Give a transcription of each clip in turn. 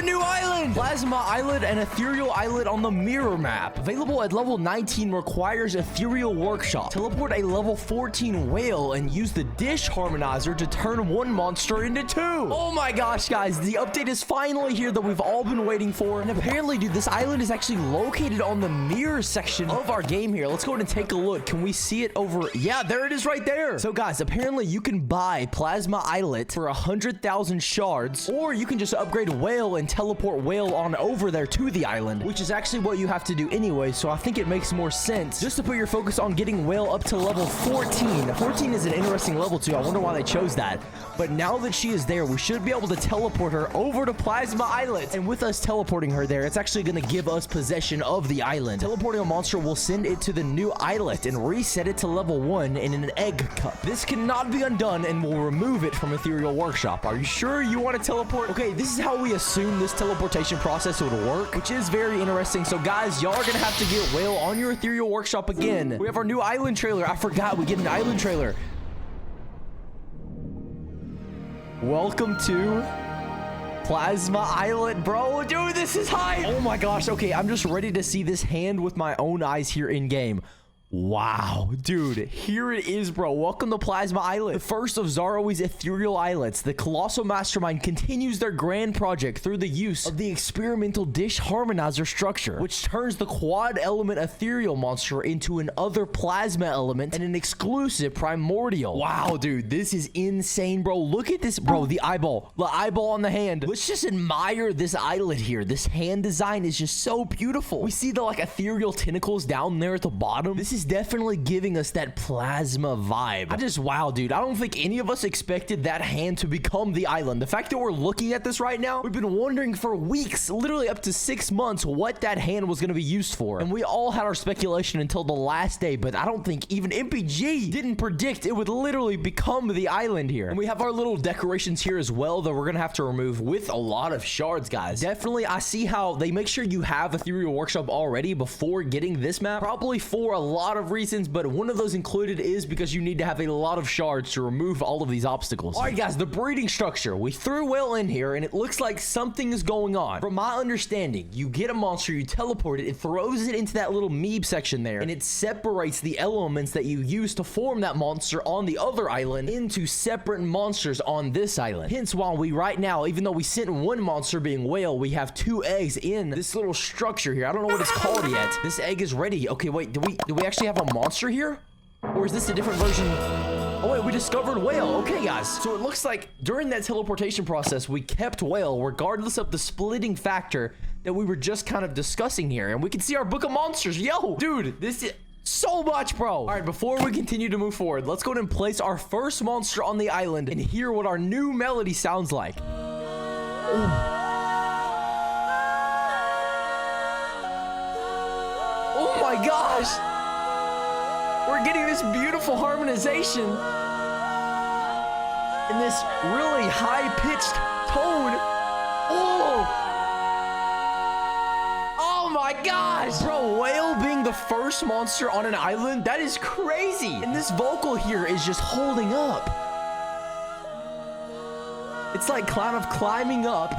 new island! Plasma Islet and Ethereal Islet on the mirror map. Available at level 19, requires Ethereal Workshop. Teleport a level 14 whale and use the dish harmonizer to turn one monster into two. Oh my gosh, guys. The update is finally here that we've all been waiting for. And apparently, dude, this island is actually located on the mirror section of our game here. Let's go ahead and take a look. Can we see it over? Yeah, there it is right there. So, guys, apparently you can buy Plasma Islet for 100,000 shards, or you can just upgrade whale and teleport whale on over there to the island, which is actually what you have to do anyway. So I think it makes more sense just to put your focus on getting whale up to level 14. 14 is an interesting level too. I wonder why they chose that. But now that she is there, we should be able to teleport her over to Plasma Islet. And with us teleporting her there, it's actually going to give us possession of the island. Teleporting a monster will send it to the new islet and reset it to level 1 in an egg cup. This cannot be undone and will remove it from Ethereal Workshop. Are you sure you want to teleport? Okay, this is how we assume this teleportation process would work, which is very interesting. So guys, y'all are going to have to get whale on your Ethereal Workshop again. We have our new island trailer. I forgot we get an island trailer. Welcome to Plasma Islet, bro. Dude, this is hype. Oh my gosh. Okay, I'm just ready to see this hand with my own eyes here in game. Wow, dude, here it is, bro. Welcome to Plasma Islet, the first of Zaroe's ethereal islets. The colossal mastermind continues their grand project through the use of the experimental dish harmonizer structure, which turns the quad element ethereal monster into an other plasma element and an exclusive primordial. Wow, dude, this is insane, bro. Look at this, bro. The eyeball on the hand. Let's just admire this islet here. This hand design is just so beautiful. We see the like ethereal tentacles down there at the bottom. This is definitely giving us that plasma vibe. Wow, dude. I don't think any of us expected that hand to become the island. The fact that we're looking at this right now, we've been wondering for weeks, literally up to 6 months, what that hand was going to be used for. And we all had our speculation until the last day, but I don't think even MPG didn't predict it would literally become the island here. And we have our little decorations here as well that we're going to have to remove with a lot of shards, guys. Definitely, I see how they make sure you have Ethereal Workshop already before getting this map, probably for a lot of reasons, but one of those included is because you need to have a lot of shards to remove all of these obstacles. All right, guys, the breeding structure. We threw whale in here, and it looks like something is going on. From my understanding, you get a monster, you teleport it, it throws it into that little meep section there, and it separates the elements that you use to form that monster on the other island into separate monsters on this island. Hence why we right now, even though we sent one monster being whale, we have 2 eggs in this little structure here. I don't know what it's called yet. This egg is ready. Okay, wait, do we actually have a monster here? Or is this a different version? Oh wait, we discovered whale. Okay, guys. So it looks like during that teleportation process, we kept whale regardless of the splitting factor that we were just kind of discussing here. And we can see our book of monsters. Yo, dude, this is so much, bro. All right, before we continue to move forward, let's go ahead and place our first monster on the island and hear what our new melody sounds like. Ooh. Oh my gosh. We're getting this beautiful harmonization in this really high-pitched tone. Oh! Oh my gosh! Bro, whale being the first monster on an island, that is crazy. And this vocal here is just holding up. It's like kind of climbing up.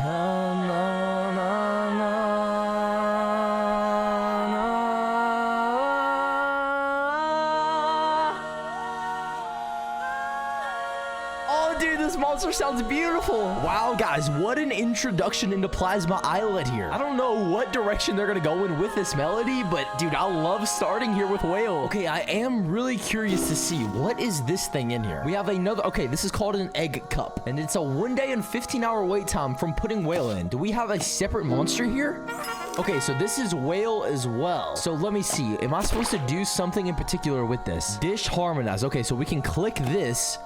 Dude, this monster sounds beautiful. Wow, guys, what an introduction into Plasma Islet here. I don't know what direction they're gonna go in with this melody, but dude, I love starting here with whale. Okay, I am really curious to see what is this thing in here. We have another, okay, this is called an egg cup, and it's a 1 day and 15-hour wait time from putting whale in. Do we have a separate monster here? Okay, so this is whale as well. So let me see. Am I supposed to do something in particular with this? Dish harmonize. Okay, so we can click this,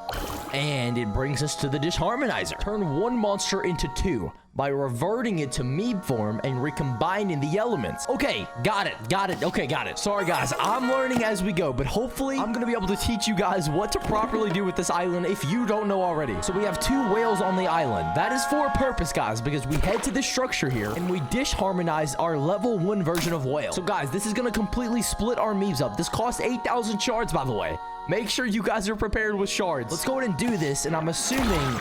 and it brings us to the dish harmonizer. Turn one monster into 2 by reverting it to meep form and recombining the elements. Okay, got it. Okay, got it. Sorry, guys. I'm learning as we go, but hopefully I'm gonna be able to teach you guys what to properly do with this island if you don't know already. So we have 2 whales on the island. That is for a purpose, guys, because we head to this structure here and we dish harmonize our level 1 version of whale. So, guys, this is gonna completely split our meeps up. This costs 8,000 shards, by the way. Make sure you guys are prepared with shards. Let's go ahead and do this, and I'm assuming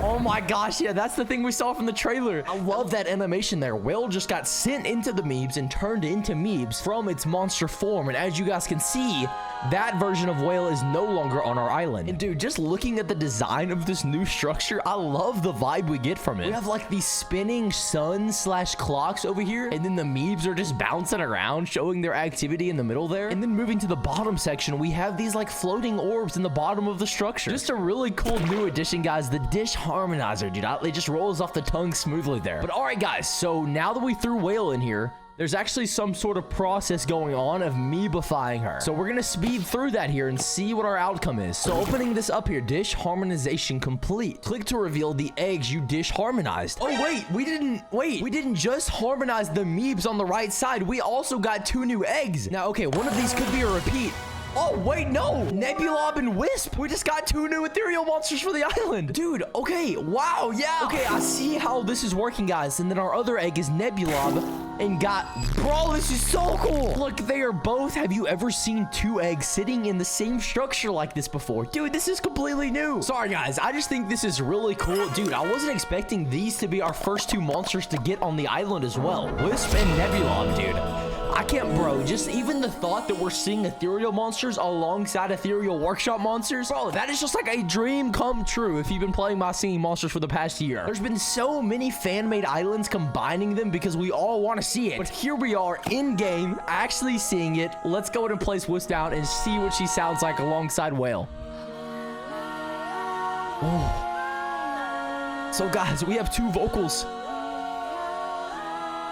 Oh my gosh, yeah, that's the thing we saw from the trailer. I love that animation there. Whale just got sent into the meebs and turned into meebs from its monster form. And as you guys can see, that version of whale is no longer on our island. And dude, just looking at the design of this new structure, I love the vibe we get from it. We have like these spinning sun/clocks over here, and then the meebs are just bouncing around, showing their activity in the middle there. And then moving to the bottom section, we have these like floating orbs in the bottom of the structure. Just a really cool new addition, guys. The dish harmonizer, dude. It just rolls off the tongue smoothly there. But all right, guys, so now that we threw whale in here, there's actually some sort of process going on of meebifying her. So we're gonna speed through that here and see what our outcome is. So opening this up here, dish harmonization complete. Click to reveal the eggs you dish harmonized. Oh wait, we didn't just harmonize the meebs on the right side. We also got 2 new eggs. Now, okay, one of these could be a repeat. Oh, wait, no. Nebulob and Wisp. We just got 2 new ethereal monsters for the island. Dude, okay. Wow, yeah. Okay, I see how this is working, guys. And then our other egg is Nebulob and got... Bro, this is so cool. Look, they are both... Have you ever seen 2 eggs sitting in the same structure like this before? Dude, this is completely new. Sorry, guys. I just think this is really cool. Dude, I wasn't expecting these to be our first 2 monsters to get on the island as well. Wisp and Nebulob, dude. I can't, bro. Just even the thought that we're seeing ethereal monsters alongside ethereal workshop monsters, bro, that is just like a dream come true if you've been playing My Singing Monsters for the past year. There's been so many fan-made islands combining them because we all want to see it. But here we are in-game, actually seeing it. Let's go ahead and place Wisp down and see what she sounds like alongside Whale. Oh. So, guys, we have 2 vocals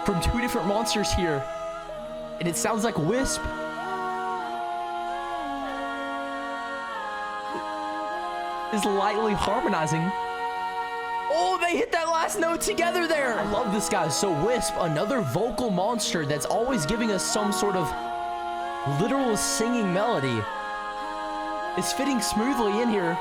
from 2 different monsters here. And it sounds like Wisp. Is lightly harmonizing. Oh, they hit that last note together there. I love this, guys. So Wisp, another vocal monster that's always giving us some sort of literal singing melody, is fitting smoothly in here.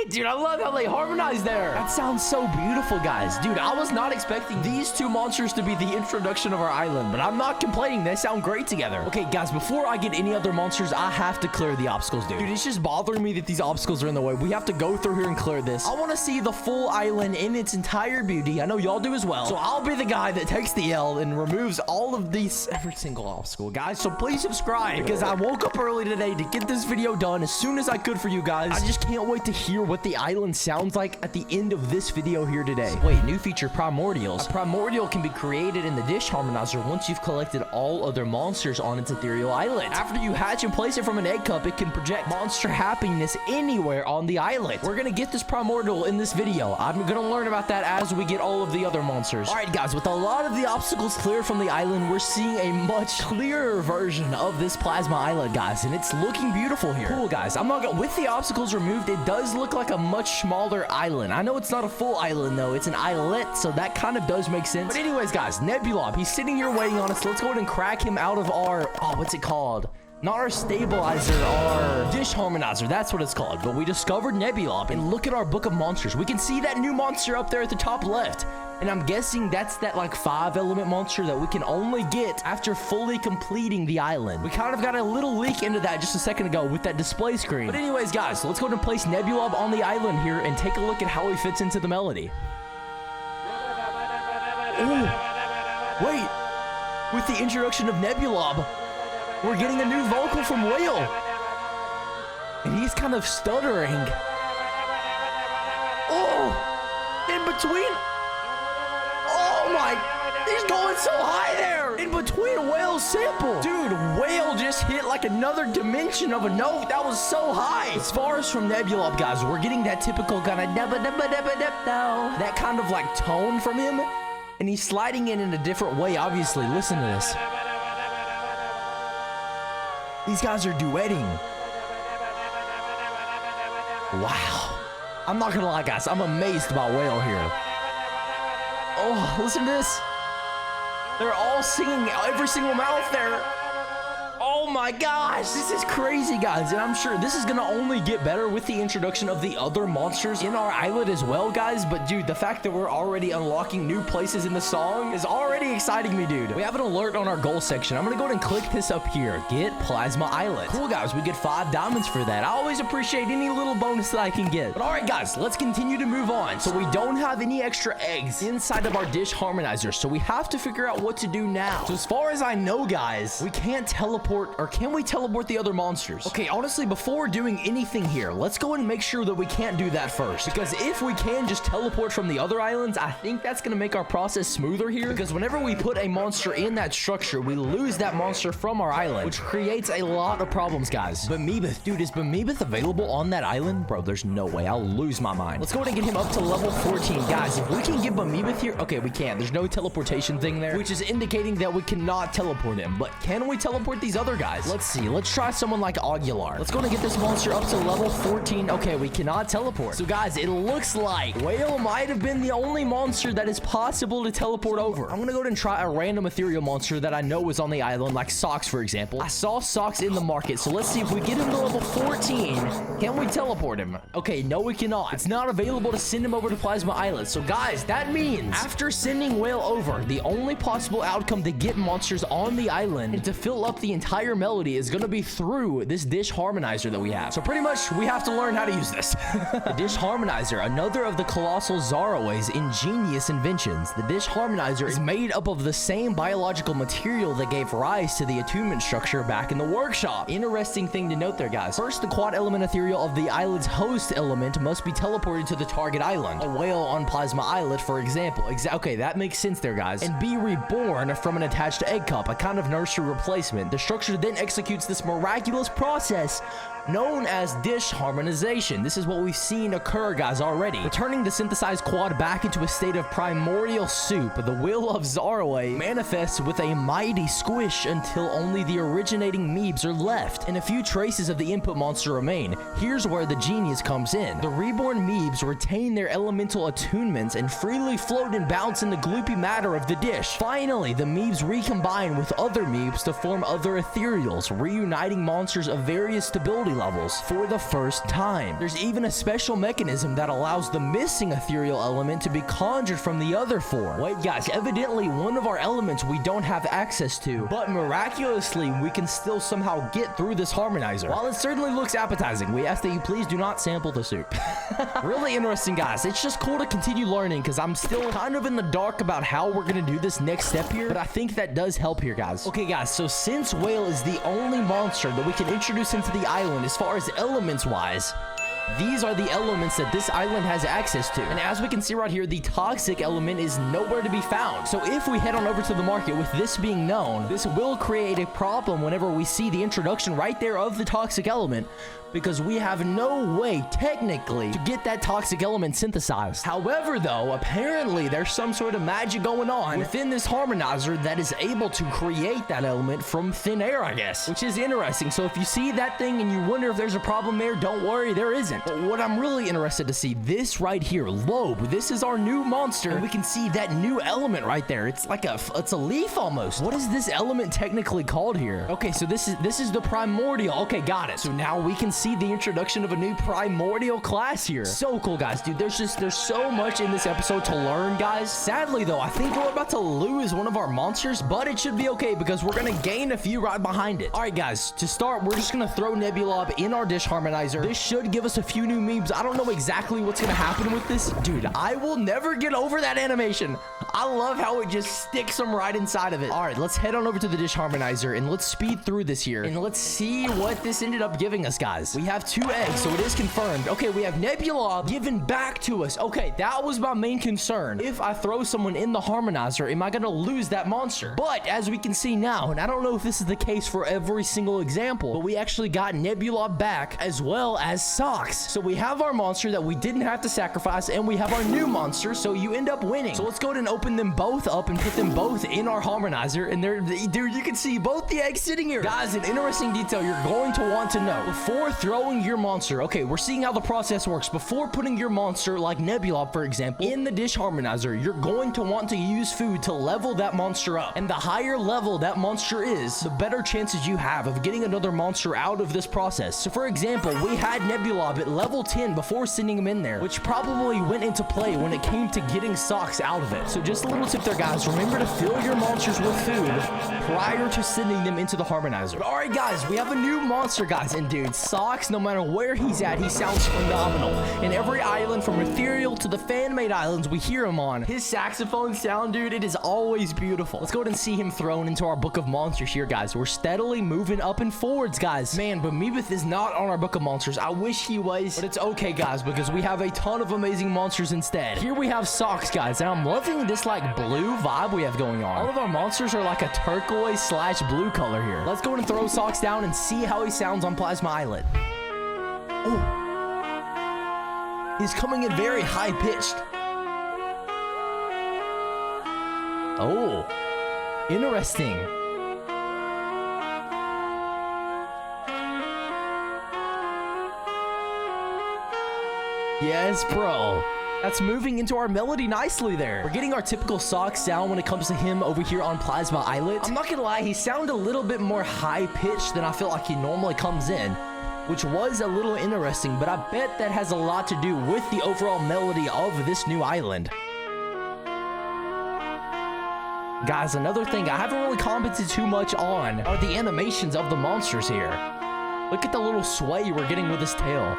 Dude, I love how they harmonize there. That sounds so beautiful, guys. Dude, I was not expecting these 2 monsters to be the introduction of our island, but I'm not complaining. They sound great together. Okay, guys, before I get any other monsters, I have to clear the obstacles, dude. Dude, it's just bothering me that these obstacles are in the way. We have to go through here and clear this. I want to see the full island in its entire beauty. I know y'all do as well. So I'll be the guy that takes the L and removes all of these, every single obstacle, guys. So please subscribe because I woke up early today to get this video done as soon as I could for you guys. I just can't wait to hear what the island sounds like at the end of this video here today. Wait, new feature, primordials. A primordial can be created in the dish harmonizer once you've collected all other monsters on its ethereal island. After you hatch and place it from an egg cup, it can project monster happiness anywhere on the island. We're gonna get this primordial in this video. I'm gonna learn about that as we get all of the other monsters. All right, guys, with a lot of the obstacles clear from the island, we're seeing a much clearer version of this plasma island, guys, and it's looking beautiful here. Cool, guys. I'm not gonna, with the obstacles removed, it does look like a much smaller island. I know it's not a full island though, it's an islet, so that kind of does make sense. But anyways, guys, Nebulob, he's sitting here waiting on us. Let's go ahead and crack him out of our, what's it called? Not our stabilizer, our dish harmonizer. That's what it's called. But we discovered Nebulob, and look at our book of monsters. We can see that new monster up there at the top left. And I'm guessing that's that like 5-element monster that we can only get after fully completing the island. We kind of got a little leak into that just a second ago with that display screen. But anyways, guys, let's go ahead and place Nebulob on the island here and take a look at how he fits into the melody. Ooh, wait, with the introduction of Nebulob, we're getting a new vocal from Whale. And he's kind of stuttering. Oh, in between. Oh my, he's going so high there. In between Whale's sample. Dude, Whale just hit like another dimension of a note. That was so high. As far as from Nebulob, guys, we're getting that typical kind of that kind of like tone from him. And he's sliding in a different way, obviously. Listen to this. These guys are duetting. Wow. I'm not gonna lie, guys. I'm amazed by Whale here. Oh, listen to this. They're all singing every single mouth there. Oh my gosh, this is crazy, guys. And I'm sure this is gonna only get better with the introduction of the other monsters in our islet as well, guys. But dude, the fact that we're already unlocking new places in the song is already exciting me, dude. We have an alert on our goal section. I'm gonna go ahead and click this up here. Get Plasma Islet. Cool, guys. We get 5 diamonds for that. I always appreciate any little bonus that I can get. But all right, guys, let's continue to move on. So we don't have any extra eggs inside of our dish harmonizer, so we have to figure out what to do now. So as far as I know, guys, we can't teleport, or can we teleport the other monsters? Okay, honestly, before doing anything here, let's go and make sure that we can't do that first, because if we can just teleport from the other islands, I think that's gonna make our process smoother here, because whenever we put a monster in that structure, we lose that monster from our island, which creates a lot of problems, guys. Buisness, dude, is Buisness available on that island? Bro, there's no way. I'll lose my mind. Let's go ahead and get him up to level 14. Guys, if we can get Buisness here, okay, we can. There's no teleportation thing there, which is indicating that we cannot teleport him. But can we teleport these other guys? Let's see. Let's try someone like Aguilar. Let's go ahead and get this monster up to level 14. Okay, we cannot teleport. So, guys, it looks like Whale might have been the only monster that is possible to teleport over. I'm gonna go ahead and try a random ethereal monster that I know is on the island, like Socks, for example. I saw Socks in the market, so let's see if we get him to level 14. Can we teleport him? Okay, no, we cannot. It's not available to send him over to Plasma Islet. So, guys, that means after sending Whale over, the only possible outcome to get monsters on the island and to fill up the entire melody is going to be through this dish harmonizer that we have. So pretty much we have to learn how to use this. The dish harmonizer, another of the colossal Zaraway's ingenious inventions. The dish harmonizer is made up of the same biological material that gave rise to the attunement structure back in the workshop. Interesting thing to note there, guys. First, the quad element ethereal of the island's host element must be teleported to the target island. A whale on Plasma Islet, for example. Okay, that makes sense there, guys. And be reborn from an attached egg cup, a kind of nursery replacement. The structure then executes this miraculous process known as dish harmonization. This is what we've seen occur, guys, already. Returning the synthesized quad back into a state of primordial soup, the will of Zaraway manifests with a mighty squish until only the originating meebs are left, and a few traces of the input monster remain. Here's where the genius comes in. The reborn meebs retain their elemental attunements and freely float and bounce in the gloopy matter of the dish. Finally, the meebs recombine with other meebs to form other ethereals, reuniting monsters of various stability levels for the first time. There's even a special mechanism that allows the missing ethereal element to be conjured from the other 4. Wait, guys, evidently one of our elements we don't have access to, but miraculously we can still somehow get through this harmonizer. While it certainly looks appetizing, we ask that you please do not sample the soup. Really interesting, guys. It's just cool to continue learning, because I'm still kind of in the dark about how we're gonna do this next step here, but I think that does help here, guys. Okay, guys, so since Whale is the only monster that we can introduce into the island as far as elements wise, these are the elements that this island has access to. And as we can see right here, the toxic element is nowhere to be found. So if we head on over to the market with this being known, this will create a problem whenever we see the introduction right there of the toxic element, because we have no way technically to get that toxic element synthesized. However, though, apparently there's some sort of magic going on within this harmonizer that is able to create that element from thin air, I guess, which is interesting. So if you see that thing and you wonder if there's a problem there, don't worry, there isn't. But what I'm really interested to see, this right here, lowb, this is our new monster, and we can see that new element right there. It's like it's a leaf almost. What is this element technically called here? Okay, so this is the primordial. Okay, got it. So now we can see the introduction of a new primordial class here. So cool, guys. Dude, there's so much in this episode to learn, guys. Sadly, though, I think we're about to lose one of our monsters, but it should be okay because we're gonna gain a few right behind it. All right, guys, to start, we're just gonna throw Nebulob in our dish harmonizer. This should give us a few new memes. I don't know exactly what's gonna happen with this. Dude, I will never get over that animation. I love how it just sticks them right inside of it. All right, let's head on over to the dish harmonizer and let's speed through this here and let's see what this ended up giving us, guys. We have 2 eggs, so it is confirmed. Okay, we have Nebulob given back to us. Okay, that was my main concern. If I throw someone in the harmonizer, am I gonna lose that monster? But as we can see now, and I don't know if this is the case for every single example, but we actually got Nebulob back as well as Socks. So we have our monster that we didn't have to sacrifice, and we have our new monster, so you end up winning. So let's go ahead and open open them both up and put them both in our harmonizer. And dude, you can see both the eggs sitting here. Guys, an interesting detail you're going to want to know. Before throwing your monster, okay, we're seeing how the process works. Before putting your monster, like Nebula, for example, in the dish harmonizer, you're going to want to use food to level that monster up. And the higher level that monster is, the better chances you have of getting another monster out of this process. So for example, we had Nebula at level 10 before sending him in there, which probably went into play when it came to getting socks out of it. So just a little tip there, guys. Remember to fill your monsters with food prior to sending them into the harmonizer. All right, guys, we have a new monster, guys. And dude, Socks, no matter where he's at, he sounds phenomenal. In every island, from Ethereal to the fan-made islands we hear him on, his saxophone sound, dude, it is always beautiful. Let's go ahead and see him thrown into our book of monsters here, guys. We're steadily moving up and forwards, guys. Man, but Meebeth is not on our book of monsters. I wish he was, but it's okay, guys, because we have a ton of amazing monsters instead. Here we have Socks, guys, and I'm loving this like blue vibe we have going on. All of our monsters are like a turquoise / blue color here. Let's go ahead and throw Socks down and see how he sounds on Plasma Islet. Oh, he's coming in very high pitched. Oh, interesting. Yes, bro. That's moving into our melody nicely there. We're getting our typical Socks sound when it comes to him over here on Plasma Islet. I'm not gonna lie, he sounded a little bit more high-pitched than I feel like he normally comes in, which was a little interesting, but I bet that has a lot to do with the overall melody of this new island. Guys, another thing I haven't really commented too much on are the animations of the monsters here. Look at the little sway we're getting with his tail.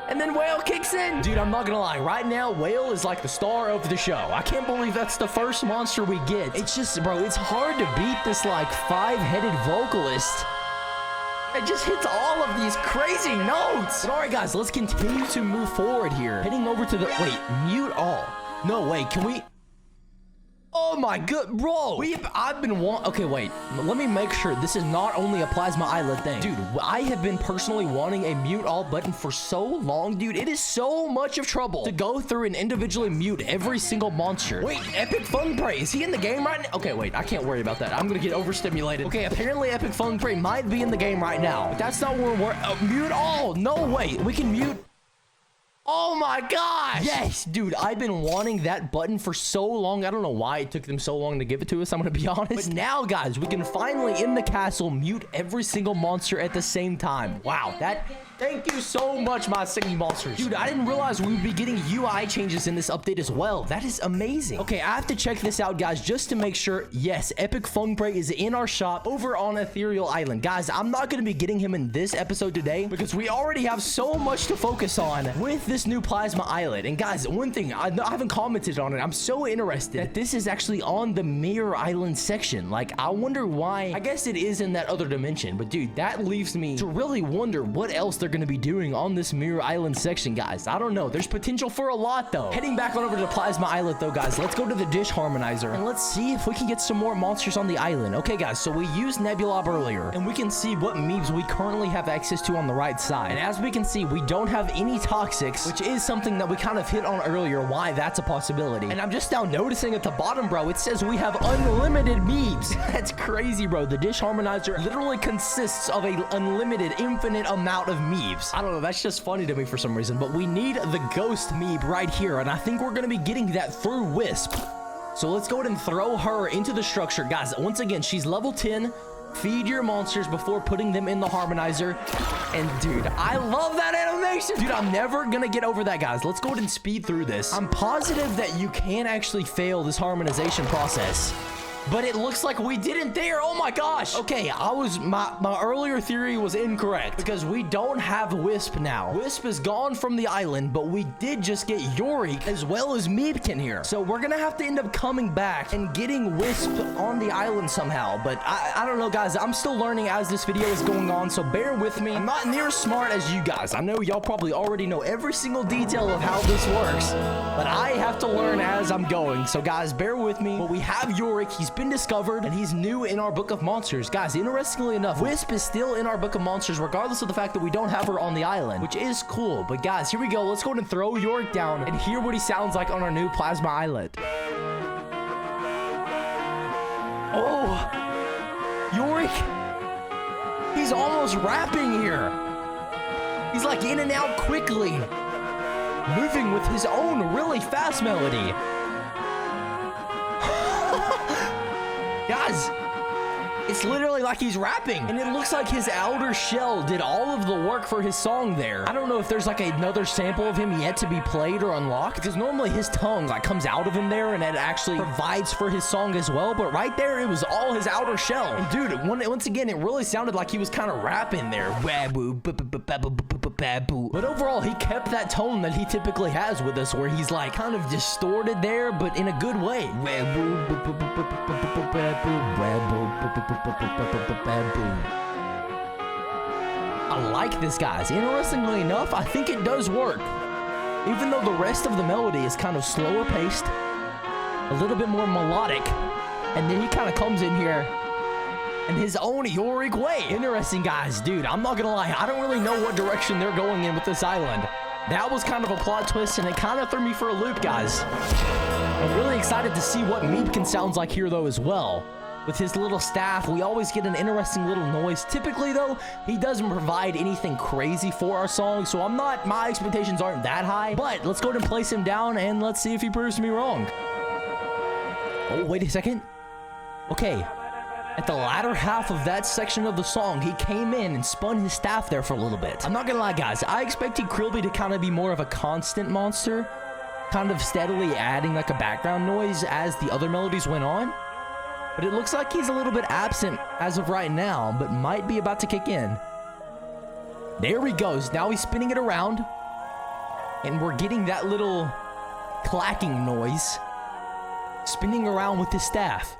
And then Whale kicks in. Dude, I'm not gonna lie. Right now, Whale is like the star of the show. I can't believe that's the first monster we get. It's just, bro, it's hard to beat this like 5-headed vocalist. It just hits all of these crazy notes. But all right, guys, let's continue to move forward here. Heading over to the, wait, mute all. No, wait, can we? Oh my god, bro. I've been okay, wait. Let me make sure this is not only a Plasma Islet thing. Dude, I have been personally wanting a mute all button for so long, dude. It is so much of trouble to go through and individually mute every single monster. Wait, Epic Fun Prey, is he in the game right now? Okay, wait, I can't worry about that. I'm gonna get overstimulated. Okay, apparently Epic Fun Prey might be in the game right now. But that's not where we're, mute all. No way, we can mute. Oh my gosh! Yes, dude, I've been wanting that button for so long. I don't know why it took them so long to give it to us, I'm gonna be honest. But now, guys, we can finally, in the castle, mute every single monster at the same time. Wow, thank you so much, my singing monsters. Dude, I didn't realize we would be getting UI changes in this update as well. That is amazing. Okay, I have to check this out, guys, just to make sure. Yes, Epic Fun Prey is in our shop over on Ethereal Island. Guys, I'm not gonna be getting him in this episode today because we already have so much to focus on with this new Plasma Islet. And guys, one thing, I haven't commented on it. I'm so interested that this is actually on the Mirror Island section. Like, I wonder why. I guess it is in that other dimension, but dude, that leaves me to really wonder what else they're going to be doing on this Mirror Island section, guys. I don't know. There's potential for a lot, though. Heading back on over to Plasma Islet, though, guys, let's go to the dish harmonizer and let's see if we can get some more monsters on the island. Okay, guys, so we used Nebula earlier, and we can see what memes we currently have access to on the right side. And as we can see, we don't have any toxics, which is something that we kind of hit on earlier, why that's a possibility. And I'm just now noticing at the bottom, bro, it says we have unlimited memes. That's crazy, bro. The dish harmonizer literally consists of a unlimited, infinite amount of memes. I don't know, that's just funny to me for some reason, but we need the ghost meep right here, and I think we're gonna be getting that through Wisp. So let's go ahead and throw her into the structure. Guys, once again, she's level 10. Feed your monsters before putting them in the harmonizer. And dude, I love that animation. Dude, I'm never gonna get over that, guys. Let's go ahead and speed through this. I'm positive that you can actually fail this harmonization process, but it looks like we didn't there. Oh my gosh. Okay, my earlier theory was incorrect because we don't have Wisp now. Wisp is gone from the island, but we did just get Yorick as well as Meebkin here. So we're gonna have to end up coming back and getting Wisp on the island somehow. But I don't know, guys. I'm still learning as this video is going on, so bear with me. I'm not near as smart as you guys. I know y'all probably already know every single detail of how this works, but I have to learn as I'm going. So guys, bear with me. But we have Yorick. He's been discovered, and he's new in our book of monsters. Guys, interestingly enough, Wisp is still in our book of monsters, regardless of the fact that we don't have her on the island, which is cool. But guys, here we go. Let's go ahead and throw Yorick down and hear what he sounds like on our new Plasma Islet. Oh, Yorick, he's almost rapping here. He's like in and out quickly, moving with his own really fast melody. Guys, it's literally like he's rapping, and it looks like his outer shell did all of the work for his song there. I don't know if there's like another sample of him yet to be played or unlocked, because normally his tongue like comes out of him there, and it actually provides for his song as well. But right there, it was all his outer shell. And dude, once again, it really sounded like he was kind of rapping there. But overall, he kept that tone that he typically has with us, where he's like kind of distorted there, but in a good way. I like this, guys. Interestingly enough, I think it does work. Even though the rest of the melody is kind of slower paced, a little bit more melodic, and then he kind of comes in here in his own Yorick way. Interesting, guys. Dude, I'm not gonna lie, I don't really know what direction they're going in with this island. That was kind of a plot twist, and it kind of threw me for a loop, guys. I'm really excited to see what Meepkin sounds like here, though, as well. With his little staff, we always get an interesting little noise. Typically, though, he doesn't provide anything crazy for our song, so my expectations aren't that high. But let's go ahead and place him down, and let's see if he proves me wrong. Oh, wait a second. Okay. At the latter half of that section of the song, he came in and spun his staff there for a little bit. I'm not gonna lie, guys. I expected Krillby to kind of be more of a constant monster, kind of steadily adding like a background noise as the other melodies went on. But it looks like he's a little bit absent as of right now, but might be about to kick in. There he goes. Now he's spinning it around, and we're getting that little clacking noise, spinning around with his staff.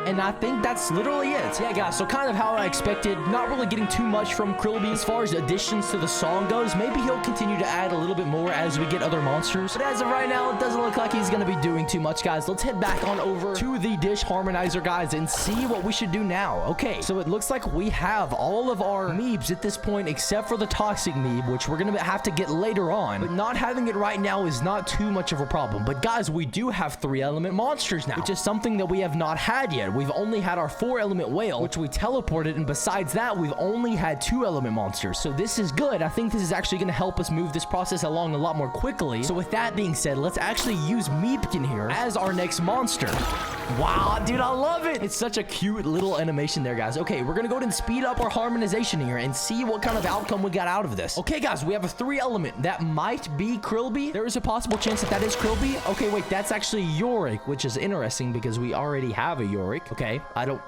And I think that's literally it. Yeah, guys, so kind of how I expected. Not really getting too much from Krillby as far as additions to the song goes. Maybe he'll continue to add a little bit more as we get other monsters. But as of right now, it doesn't look like he's going to be doing too much, guys. Let's head back on over to the dish harmonizer, guys, and see what we should do now. Okay, so it looks like we have all of our Meebs at this point, except for the Toxic Meeb, which we're going to have to get later on. But not having it right now is not too much of a problem. But guys, we do have 3-element monsters now, which is something that we have not had yet. We've only had our 4-element whale, which we teleported, and besides that, we've only had 2-element monsters. So this is good. I think this is actually going to help us move this process along a lot more quickly. So with that being said, let's actually use Meepkin here as our next monster. Wow, dude, I love it. It's such a cute little animation there, guys. Okay, we're gonna go ahead and speed up our harmonization here and see what kind of outcome we got out of this. Okay, guys, we have a 3-element. That might be Krillby. There is a possible chance that that is Krillby. Okay, wait, that's actually Yorick, which is interesting because we already have a Yorick. Okay,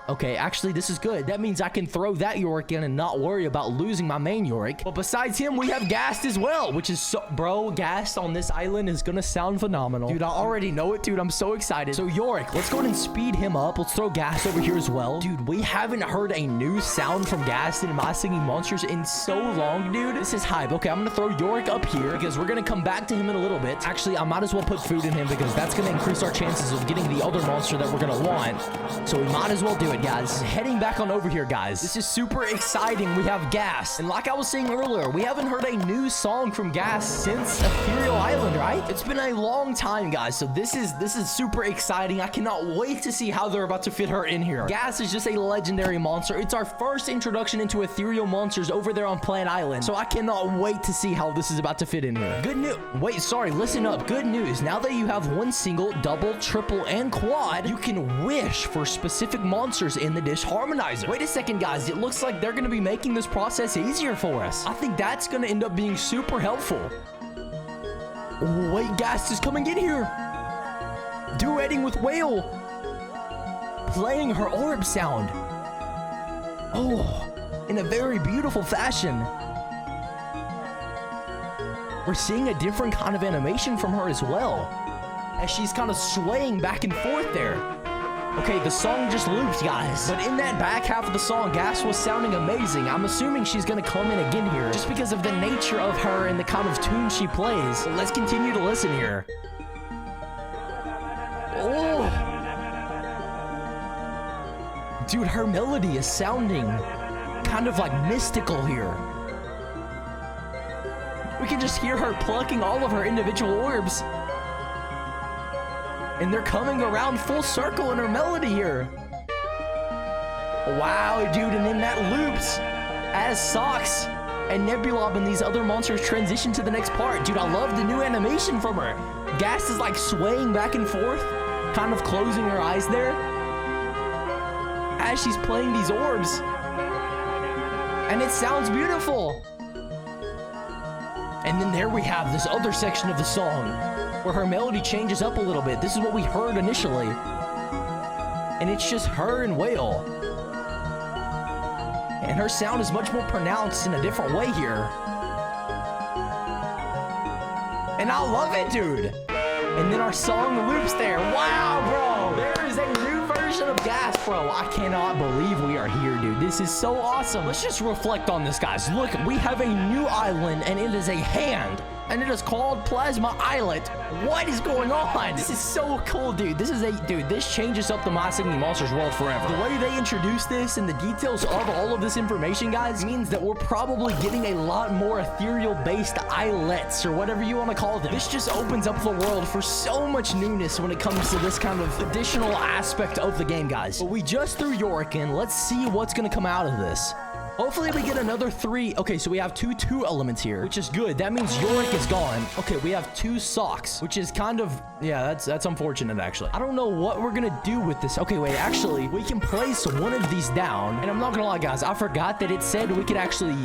okay, actually, this is good. That means I can throw that Yorick in and not worry about losing my main Yorick. But besides him, we have Ghast as well, which is so, bro, Ghast on this island is gonna sound phenomenal. Dude, I already know it, dude. I'm so excited. So Yorick, let's go ahead and speed him up. Let's throw Ghast over here as well. Dude, we haven't heard a new sound from Ghast in My Singing Monsters in so long, dude. This is hype. Okay, I'm gonna throw Yorick up here because we're gonna come back to him in a little bit. Actually, I might as well put food in him because that's gonna increase our chances of getting the other monster that we're gonna want. So we might as well do it, guys. Heading back on over here, guys. This is super exciting. We have Ghast. And like I was saying earlier, we haven't heard a new song from Ghast since Ethereal Island, right? It's been a long time, guys. So this is super exciting. I cannot wait to see how they're about to fit her in here. Ghast is just a legendary monster. It's our first introduction into ethereal monsters over there on Planet Island. So I cannot wait to see how this is about to fit in here. Good news. Wait, sorry, listen up. Good news. Now that you have one single, double, triple, and quad, you can wish for specific monsters in the dish harmonizer. Wait a second, guys. It looks like they're going to be making this process easier for us. I think that's going to end up being super helpful. Oh, wait, Ghast is coming in here. Duetting with Whale. Playing her orb sound. Oh, in a very beautiful fashion. We're seeing a different kind of animation from her as well, as she's kind of swaying back and forth there. Okay, the song just loops, guys. But in that back half of the song, Ghast was sounding amazing. I'm assuming she's gonna come in again here, just because of the nature of her and the kind of tune she plays. But let's continue to listen here. Oh! Dude, her melody is sounding kind of like mystical here. We can just hear her plucking all of her individual orbs. And they're coming around full circle in her melody here. Wow, dude, and then that loops as Socks and Nebula and these other monsters transition to the next part. Dude, I love the new animation from her. Gas is like swaying back and forth, kind of closing her eyes there as she's playing these orbs. And it sounds beautiful. And then there we have this other section of the song where her melody changes up a little bit. This is what we heard initially. And it's just her and Whale. And her sound is much more pronounced in a different way here. And I love it, dude. And then our song loops there. Wow, bro. There is a new version of Gas, bro. I cannot believe we are here, dude. This is so awesome. Let's just reflect on this, guys. Look, we have a new island, and it is a hand. And it is called Plasma Islet. What is going on? This is so cool, dude. This changes up the My Singing Monsters world forever. The way they introduce this and the details of all of this information, guys, means that we're probably getting a lot more ethereal-based islets, or whatever you want to call them. This just opens up the world for so much newness when it comes to this kind of additional aspect of the game, guys. But we just threw Yorick in. Let's see what's going to come out of this. Hopefully we get another 3. Okay, so we have two elements here, which is good. That means Yorick is gone. Okay, we have 2 Socks, which is kind of, yeah, that's unfortunate, actually. I don't know what we're gonna do with this. Okay, wait, actually, we can place one of these down. And I'm not gonna lie, guys, I forgot that it said we could actually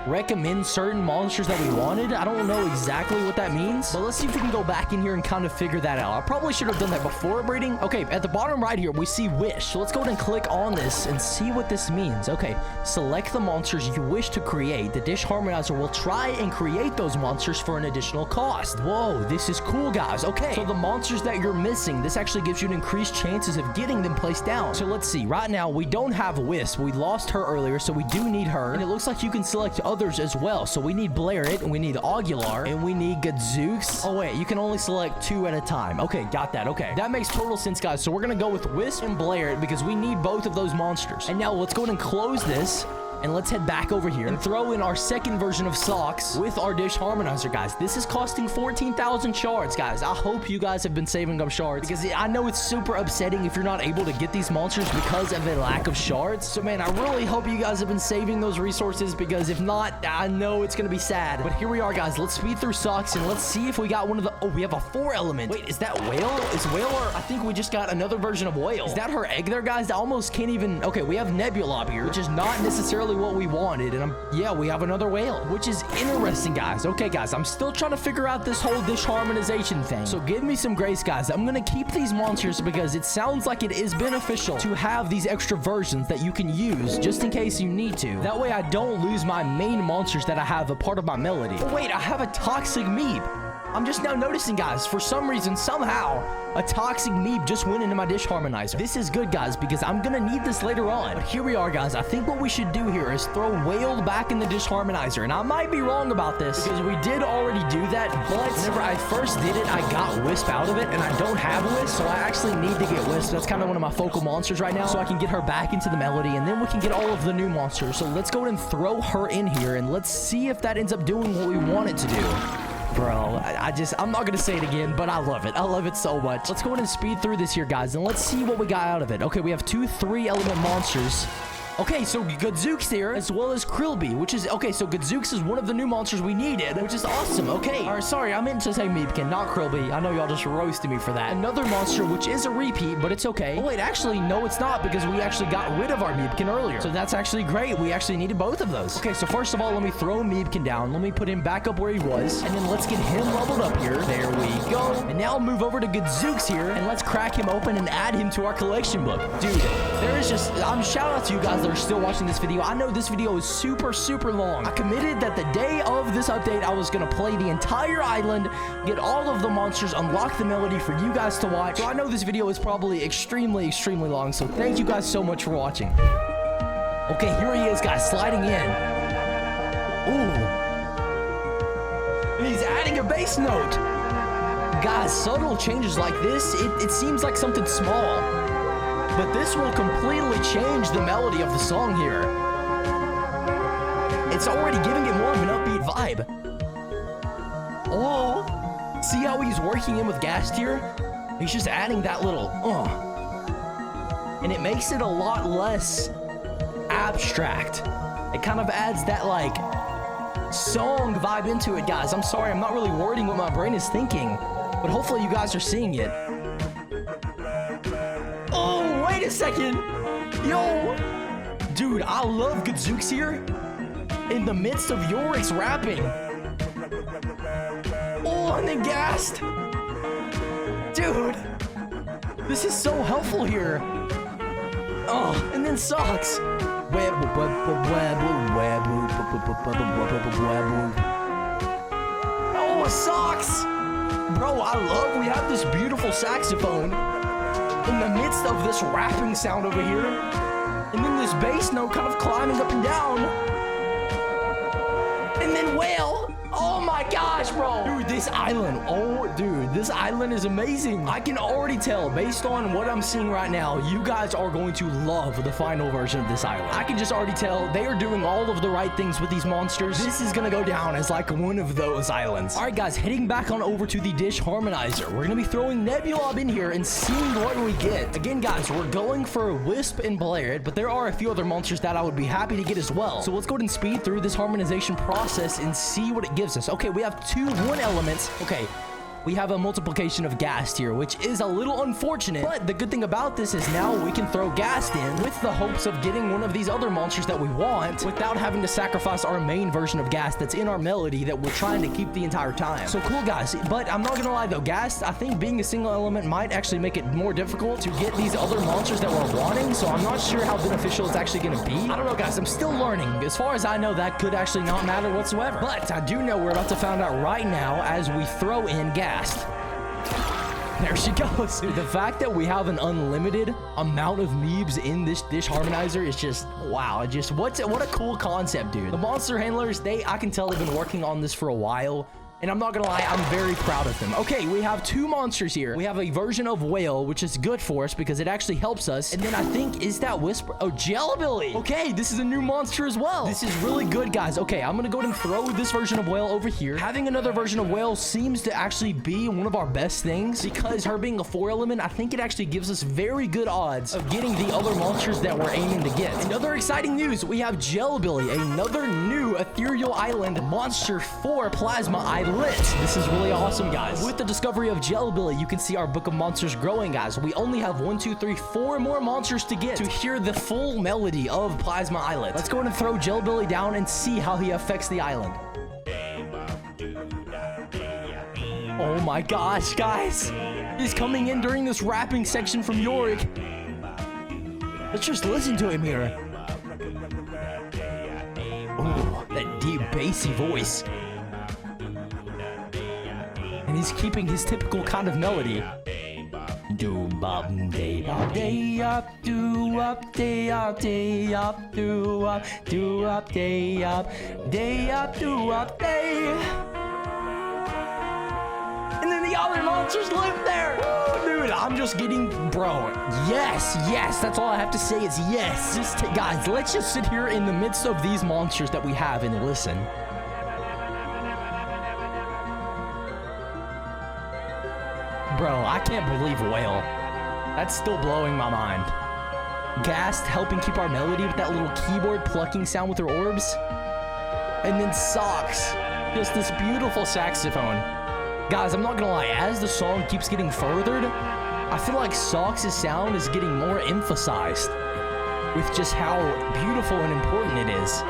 recommend certain monsters that we wanted. I don't know exactly what that means, but let's see if we can go back in here and kind of figure that out. I probably should have done that before breeding. Okay, at the bottom right here, we see Wish. So let's go ahead and click on this and see what this means. Okay, select the monsters you wish to create. The Dish Harmonizer will try and create those monsters for an additional cost. Whoa, this is cool, guys. Okay, so the monsters that you're missing, this actually gives you an increased chances of getting them placed down. So let's see. Right now, we don't have Wisp. We lost her earlier, so we do need her. And it looks like you can select others as well. So we need Blairit, and we need Aguilar, and we need Gadzooks. Oh wait, you can only select 2 at a time. Okay, got that. Okay, that makes total sense, guys. So we're gonna go with Wisp and Blairit because we need both of those monsters. And now let's go ahead and close this. And let's head back over here and throw in our second version of Socks with our Dish Harmonizer, guys. This is costing 14,000 shards, guys. I hope you guys have been saving up shards because I know it's super upsetting if you're not able to get these monsters because of a lack of shards. So, man, I really hope you guys have been saving those resources because if not, I know it's going to be sad. But here we are, guys. Let's speed through Socks and let's see if we got one of the... Oh, we have a 4 element. Wait, is that Whale? Is Whale or... I think we just got another version of Whale. Is that her egg there, guys? I almost can't even... Okay, we have Nebula here, which is not necessarily what we wanted, and yeah, we have another Whale, which is interesting, guys. Okay, guys, I'm still trying to figure out this whole dish harmonization thing, so give me some grace, guys. I'm gonna keep these monsters because it sounds like it is beneficial to have these extra versions that you can use just in case you need to. That way I don't lose my main monsters that I have a part of my melody. Oh wait, I have a toxic Meep. I'm just now noticing, guys, for some reason, somehow, a toxic Meep just went into my Dish Harmonizer. This is good, guys, because I'm gonna need this later on. But here we are, guys. I think what we should do here is throw Whale back in the Dish Harmonizer. And I might be wrong about this because we did already do that, but whenever I first did it, I got Wisp out of it, and I don't have Wisp, so I actually need to get Wisp. That's kind of one of my focal monsters right now, so I can get her back into the melody, and then we can get all of the new monsters. So let's go ahead and throw her in here, and let's see if that ends up doing what we want it to do. Bro, I'm not gonna say it again, but I love it. I love it so much. Let's go ahead and speed through this here, guys, and let's see what we got out of it. Okay, we have 2 3-element monsters. Okay, so Gadzooks here, as well as Krillby, which is... Okay, so Gadzooks is one of the new monsters we needed, which is awesome. Okay. Or, sorry, I meant to say Meepkin, not Krillby. I know y'all just roasted me for that. Another monster, which is a repeat, but it's okay. Oh, wait, actually, no, it's not, because we actually got rid of our Meepkin earlier. So that's actually great. We actually needed both of those. Okay, so first of all, let me throw Meepkin down. Let me put him back up where he was, and then let's get him leveled up here. There we go. And now I'll move over to Gadzooks here, and let's crack him open and add him to our collection book. Dude, there is just... shout out to you guys that are still watching this video. I know this video is super long. I committed that the day of this update, I was gonna play the entire island, get all of the monsters, unlock the melody for you guys to watch. So I know this video is probably extremely long, so thank you guys so much for watching. Okay, here he is, guys, sliding in. Ooh. He's adding a bass note. Guys, subtle changes like this, it seems like something small, but this will completely change the melody of the song here. It's already giving it more of an upbeat vibe. Oh, see how he's working in with Ghast here? He's just adding that little, and it makes it a lot less abstract. It kind of adds that like song vibe into it, guys. I'm sorry, I'm not really wording what my brain is thinking, but hopefully you guys are seeing it. Oh, wait a second. Yo, dude, I love Gadzooks here in the midst of Yorick's rapping. Oh, and then Ghast. Dude, this is so helpful here. Oh, and then Socks. Oh, Socks. Bro, I love we have this beautiful saxophone in the midst of this rapping sound over here. And then this bass note kind of climbing up and down. And then Whale. Oh my gosh, bro. Dude, this island. Oh, dude, this island is amazing. I can already tell based on what I'm seeing right now, you guys are going to love the final version of this island. I can just already tell they are doing all of the right things with these monsters. This is going to go down as like one of those islands. All right, guys, heading back on over to the dish harmonizer. We're going to be throwing Nebulab in here and seeing what we get. Again, guys, we're going for Wisp and Blair, but there are a few other monsters that I would be happy to get as well. So let's go ahead and speed through this harmonization process and see what it gives us. Okay, we have 2 1 elements. Okay, we have a multiplication of Ghast here, which is a little unfortunate, but the good thing about this is now we can throw Ghast in with the hopes of getting one of these other monsters that we want without having to sacrifice our main version of Ghast that's in our melody that we're trying to keep the entire time. So cool, guys, but I'm not gonna lie though, Ghast, I think being a single element might actually make it more difficult to get these other monsters that we're wanting, so I'm not sure how beneficial it's actually gonna be. I don't know, guys, I'm still learning. As far as I know, that could actually not matter whatsoever, but I do know we're about to find out right now as we throw in Ghast. There she goes. Dude, the fact that we have an unlimited amount of Meebs in this dish harmonizer is just wow. What a cool concept, dude. The monster handlers, I can tell they've been working on this for a while. And I'm not gonna lie, I'm very proud of them. Okay, we have 2 monsters here. We have a version of Whale, which is good for us because it actually helps us. And then I think, is that Whisper? Oh, Jellybilly. Okay, this is a new monster as well. This is really good, guys. Okay, I'm gonna go ahead and throw this version of Whale over here. Having another version of Whale seems to actually be one of our best things because her being a 4 element, I think it actually gives us very good odds of getting the other monsters that we're aiming to get. Another exciting news, we have Jellybilly, another new ethereal island monster for Plasma Islet. This is really awesome, guys. With the discovery of Jellybilly, you can see our book of monsters growing, guys. We only have 1, 2, 3, 4 more monsters to get to hear the full melody of Plasma Islet. Let's go ahead and throw Jellybilly down and see how he affects the island. Oh my gosh, guys. He's coming in during this rapping section from Yorick. Let's just listen to him here. Oh, that deep bassy voice. And he's keeping his typical kind of melody. Do bop day up day up do up day up day up do up day up do up day. And then the other monsters live there. Dude, I'm just getting, bro. Yes, that's all I have to say is yes. Guys, let's just sit here in the midst of these monsters that we have and listen. Bro, I can't believe Whale. That's still blowing my mind. Ghast helping keep our melody with that little keyboard plucking sound with her orbs. And then Socks, just this beautiful saxophone. Guys, I'm not gonna lie, as the song keeps getting furthered, I feel like Socks' sound is getting more emphasized with just how beautiful and important it is.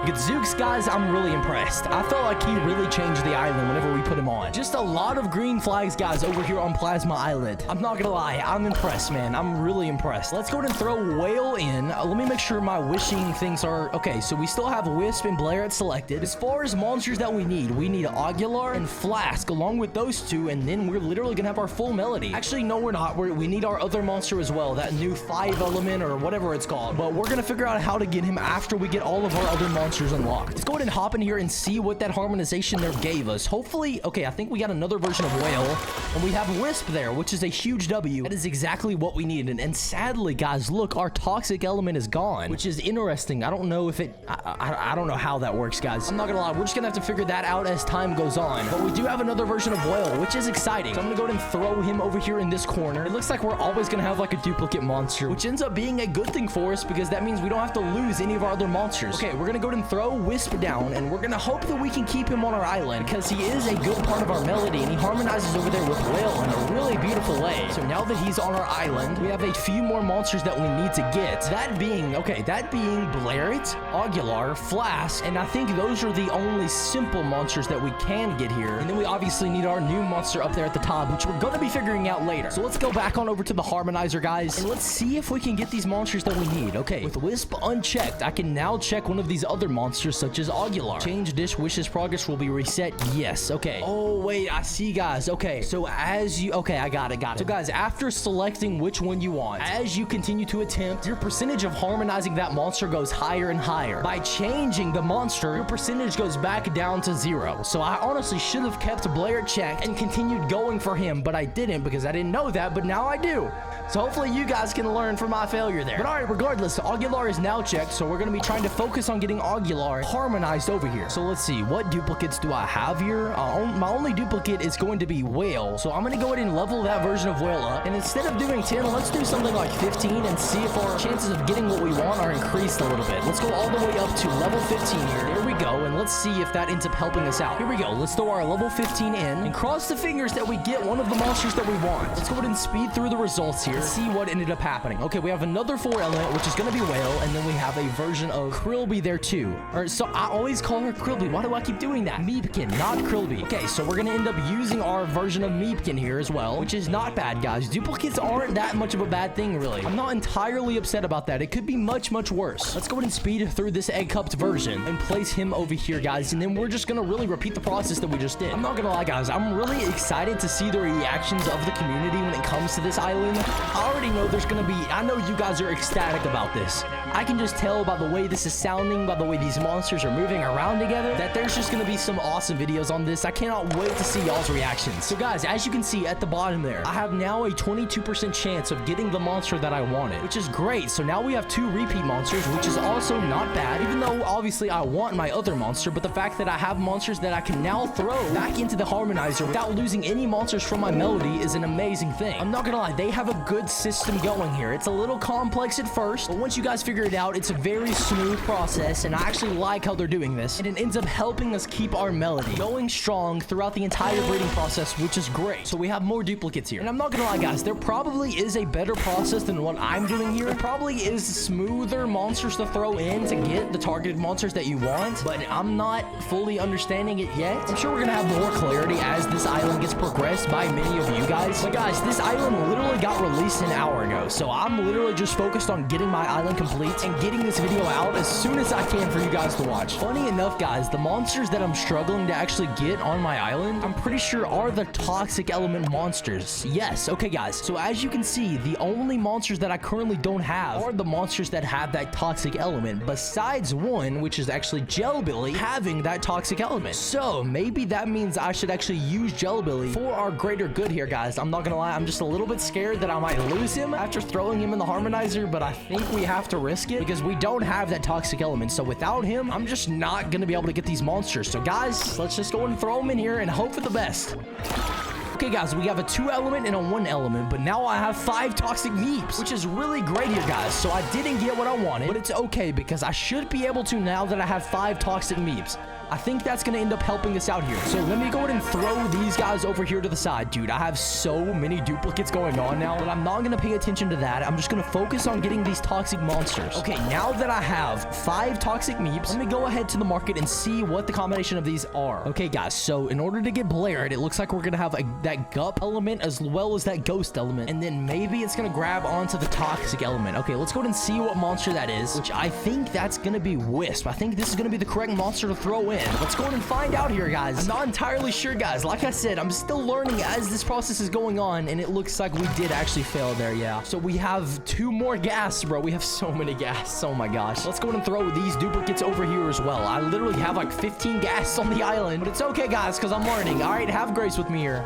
Gadzooks, guys, I'm really impressed. I felt like he really changed the island whenever we put him on. Just a lot of green flags, guys, over here on Plasma Islet. I'm not gonna lie, I'm impressed, man. I'm really impressed. Let's go ahead and throw Whale in. Let me make sure my wishing things are... Okay, so we still have Wisp and Blair selected. As far as monsters that we need Aguilar and Flask along with those 2, and then we're literally gonna have our full melody. Actually, no, we're not. We need our other monster as well, that new 5 element or whatever it's called. But we're gonna figure out how to get him after we get all of our other monsters monsters unlocked. Let's go ahead and hop in here and see what that harmonization nerf gave us. Hopefully, okay, I think we got another version of whale, and we have wisp there, which is a huge W. That is exactly what we needed. And sadly, guys, look, our toxic element is gone, which is interesting. I don't know if it, I don't know how that works, guys. I'm not gonna lie, we're just gonna have to figure that out as time goes on. But we do have another version of whale, which is exciting. So I'm gonna go ahead and throw him over here in this corner. It looks like we're always gonna have like a duplicate monster, which ends up being a good thing for us because that means we don't have to lose any of our other monsters. Okay, we're gonna go ahead and throw Wisp down, and we're gonna hope that we can keep him on our island because he is a good part of our melody, and he harmonizes over there with whale in a really beautiful way. So now that he's on our island, we have a few more monsters that we need to get. That being Blairet, Aguilar, Flask, and I think those are the only simple monsters that we can get here. And then we obviously need our new monster up there at the top, which we're gonna be figuring out later. So let's go back on over to the harmonizer, guys, and let's see if we can get these monsters that we need. Okay, with Wisp unchecked, I can now check one of these other monsters such as Aguilar. Change dish wishes progress will be reset. Yes. Okay. Oh wait, I see, guys. Okay, so as you, okay, I got it. So guys, after selecting which one you want, as you continue to attempt, your percentage of harmonizing that monster goes higher and higher. By changing the monster, your percentage goes back down to 0. So I honestly should have kept Blair checked and continued going for him, but I didn't because I didn't know that, but now I do. So hopefully you guys can learn from my failure there. But all right, regardless, Aguilar is now checked, so we're going to be trying to focus on getting Aguilar harmonized over here. So let's see, what duplicates do I have here? My only duplicate is going to be Whale. So I'm going to go ahead and level that version of Whale up. And instead of doing 10, let's do something like 15 and see if our chances of getting what we want are increased a little bit. Let's go all the way up to level 15 here. There we go. And let's see if that ends up helping us out. Here we go. Let's throw our level 15 in and cross the fingers that we get one of the monsters that we want. Let's go ahead and speed through the results here. See what ended up happening. Okay, we have another 4 element, which is going to be Whale, and then we have a version of Krillby there too. Or so I always call her Krillby. Why do I keep doing that? Meepkin, not Krillby. Okay, so we're going to end up using our version of Meepkin here as well, which is not bad, guys. Duplicates aren't that much of a bad thing, really. I'm not entirely upset about that. It could be much, much worse. Let's go ahead and speed through this egg cupped version and place him over here, guys, and then we're just going to really repeat the process that we just did. I'm not going to lie, guys. I'm really excited to see the reactions of the community when it comes to this island. I already know there's going to be, I know you guys are ecstatic about this. I can just tell by the way this is sounding, by the way these monsters are moving around together, that there's just going to be some awesome videos on this. I cannot wait to see y'all's reactions. So guys, as you can see at the bottom there, I have now a 22% chance of getting the monster that I wanted, which is great. So now we have 2 repeat monsters, which is also not bad, even though obviously I want my other monster, but the fact that I have monsters that I can now throw back into the harmonizer without losing any monsters from my melody is an amazing thing. I'm not gonna lie, they have a good system going here. It's a little complex at first, but once you guys figure it out, it's a very smooth process, and I actually like how they're doing this, and it ends up helping us keep our melody going strong throughout the entire breeding process, which is great. So we have more duplicates here, and I'm not gonna lie, guys, there probably is a better process than what I'm doing here. There probably is smoother monsters to throw in to get the targeted monsters that you want, but I'm not fully understanding it yet. I'm sure we're gonna have more clarity as this island gets progressed by many of you guys. But guys, this island literally got released an hour ago, so I'm literally just focused on getting my island complete and getting this video out as soon as I can for you guys to watch. Funny enough, guys, the monsters that I'm struggling to actually get on my island, I'm pretty sure are the toxic element monsters. Yes, okay guys, so as you can see, the only monsters that I currently don't have are the monsters that have that toxic element, besides one, which is actually Jellybilly, having that toxic element. So maybe that means I should actually use Jellybilly for our greater good here, guys. I'm not gonna lie, I'm just a little bit scared that I might lose him after throwing him in the harmonizer, but I think we have to risk it because we don't have that toxic element. So without him, I'm just not gonna be able to get these monsters. So guys, let's just go and throw him in here and hope for the best. Okay guys, we have a 2 element and a 1 element, but now I have 5 toxic meeps, which is really great here, guys. So I didn't get what I wanted, but it's okay because I should be able to now that I have 5 toxic meeps. I think that's going to end up helping us out here. So let me go ahead and throw these guys over here to the side. Dude, I have so many duplicates going on now, but I'm not going to pay attention to that. I'm just going to focus on getting these toxic monsters. Okay, now that I have 5 toxic meeps, let me go ahead to the market and see what the combination of these are. Okay, guys, so in order to get Blaired, it looks like we're going to have that Gup element as well as that Ghost element, and then maybe it's going to grab onto the toxic element. Okay, let's go ahead and see what monster that is, which I think that's going to be Wisp. I think this is going to be the correct monster to throw in. win? Let's go and find out here, guys. I'm not entirely sure, guys. Like I said, I'm still learning as this process is going on, and it looks like we did actually fail there, yeah. So we have 2 more gas, bro. We have so many gas. Oh my gosh. Let's go and throw these duplicates over here as well. I literally have like 15 gas on the island, but it's okay, guys, because I'm learning. All right, have grace with me here.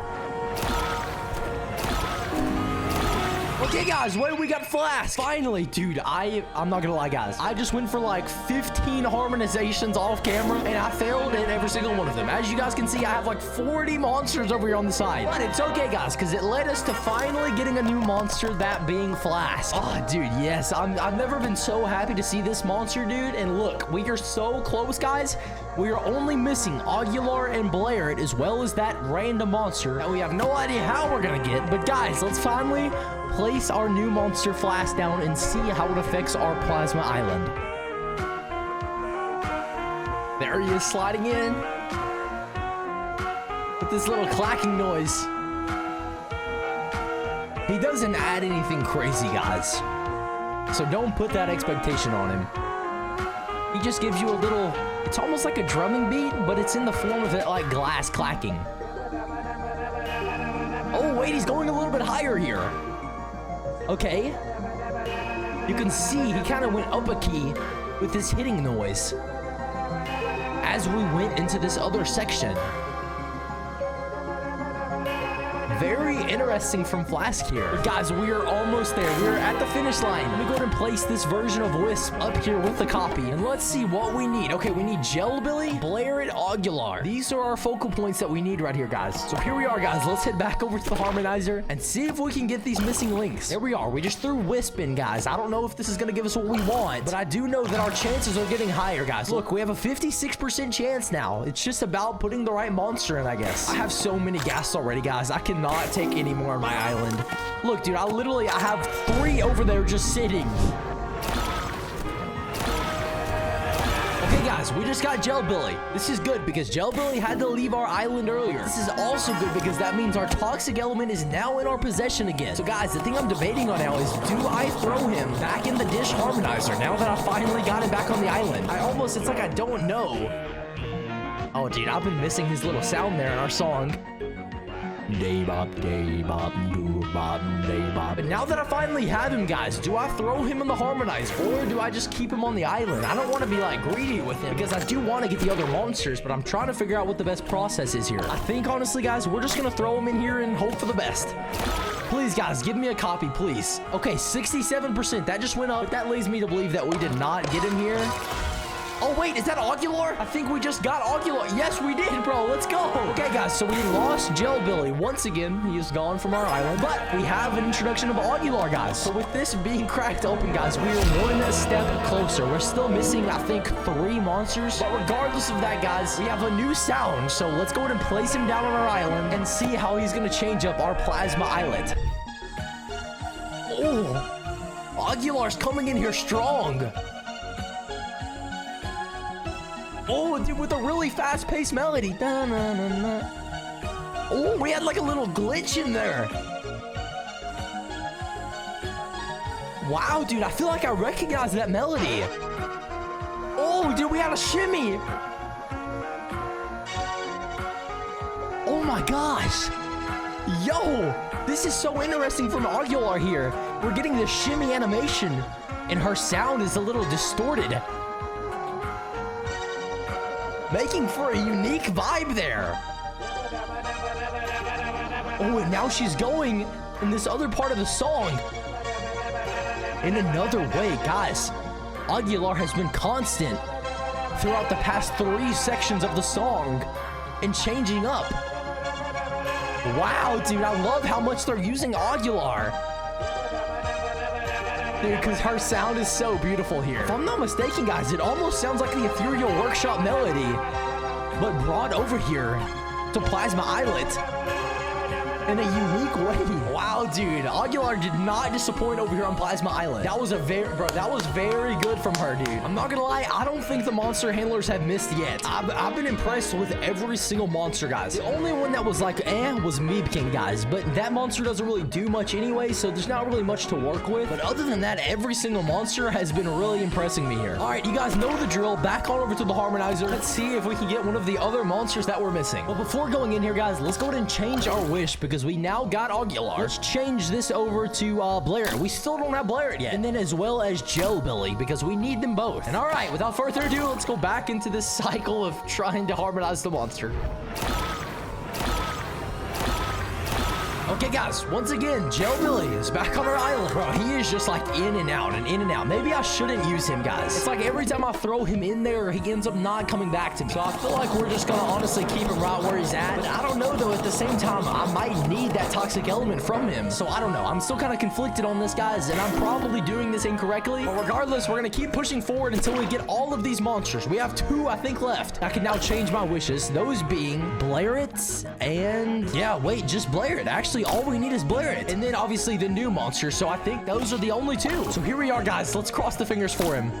Okay, guys, what do we got? Flask. Finally, dude, I'm not gonna lie, guys. I just went for like 15 harmonizations off camera, and I failed at every single one of them. As you guys can see, I have like 40 monsters over here on the side. But it's okay, guys, because it led us to finally getting a new monster, that being Flask. Oh, dude, yes. I've never been so happy to see this monster, dude. And look, we are so close, guys. We are only missing Aguilar and Blair, as well as that random monster that we have no idea how we're gonna get. But guys, let's finally place our new monster Flask down and see how it affects our plasma island. There he is, sliding in with this little clacking noise. He doesn't add anything crazy, guys, so don't put that expectation on him. He just gives you a little, it's almost like a drumming beat, but it's in the form of it like glass clacking. Oh wait, he's going a little bit higher here. Okay, you can see he kind of went up a key with this hitting noise as we went into this other section. Very interesting from Flask here. But guys, we are almost there. We're at the finish line. Let me go ahead and place this version of Wisp up here with the copy. And let's see what we need. Okay, we need Jelbilly, Blair, and Aguilar. These are our focal points that we need right here, guys. So here we are, guys. Let's head back over to the Harmonizer and see if we can get these missing links. There we are. We just threw Wisp in, guys. I don't know if this is going to give us what we want, but I do know that our chances are getting higher, guys. Look, we have a 56% chance now. It's just about putting the right monster in, I guess. I have so many gas already, guys. I cannot take any more on my island. Look, dude, I have 3 over there just sitting. Okay, guys, we just got Jelbilly. This is good because Jelbilly had to leave our island earlier. This is also good because that means our toxic element is now in our possession again. So, guys, the thing I'm debating on now is, do I throw him back in the dish harmonizer now that I finally got him back on the island? It's like I don't know. Oh, dude, I've been missing his little sound there in our song. Day bop, doo bop, day bop. But now that I finally have him, guys, do I throw him in the Harmonize, or do I just keep him on the island? I don't want to be like greedy with him because I do want to get the other monsters, but I'm trying to figure out what the best process is here. I think honestly, guys, we're just gonna throw him in here and hope for the best. Please, guys, give me a copy, please. Okay, 67%. That just went up. That leads me to believe that we did not get him here. Oh, wait, is that Aguilar? I think we just got Aguilar. Yes, we did, bro. Let's go. Okay, guys, so we lost Jelbilly. Once again, he is gone from our island, but we have an introduction of Aguilar, guys. So with this being cracked open, guys, we are 1 step closer. We're still missing, I think, 3 monsters, but regardless of that, guys, we have a new sound. So let's go ahead and place him down on our island and see how he's going to change up our plasma islet. Oh, Aguilar's coming in here strong. Oh, dude, with a really fast-paced melody. Da, na, na, na. Oh, we had like a little glitch in there. Wow, dude, I feel like I recognize that melody. Oh, dude, we had a shimmy. Oh my gosh. Yo, this is so interesting from Aguilar here. We're getting this shimmy animation, and her sound is a little distorted, making for a unique vibe there. Oh, and now she's going in this other part of the song in another way. Guys, Aguilar has been constant throughout the past 3 sections of the song and changing up. Wow, dude, I love how much they're using Aguilar. Dude, because her sound is so beautiful here. If I'm not mistaken, guys, it almost sounds like the Ethereal Workshop melody, but brought over here to Plasma Islet. in a unique way. Wow, dude. Aguilar did not disappoint over here on Plasma Island. That was that was very good from her, dude. I'm not gonna lie, I don't think the monster handlers have missed yet. I've been impressed with every single monster, guys. The only one that was like, was Meeb King, guys. But that monster doesn't really do much anyway, so there's not really much to work with. But other than that, every single monster has been really impressing me here. All right, you guys know the drill. Back on over to the Harmonizer. Let's see if we can get one of the other monsters that we're missing. But before going in here, guys, let's go ahead and change our wish because we now got Aguilar. Let's change this over to Blair. We still don't have Blair yet. And then as well as Jelbilly because we need them both. And all right, without further ado, let's go back into this cycle of trying to harmonize the monster. Okay, guys, once again, Jelbilly is back on our island. Bro, he is just like in and out and in and out. Maybe I shouldn't use him, guys. It's like every time I throw him in there, he ends up not coming back to me. So I feel like we're just gonna honestly keep him right where he's at. But I don't know, though, at the same time, I might need that toxic element from him. So I don't know. I'm still kind of conflicted on this, guys, and I'm probably doing this incorrectly. But regardless, we're gonna keep pushing forward until we get all of these monsters. We have 2, I think, left. I can now change my wishes, those being Blairit and... yeah, wait, just Blairit. Actually, all we need is Blairit. And then obviously the new monster. So I think those are the only 2. So here we are, guys. Let's cross the fingers for him.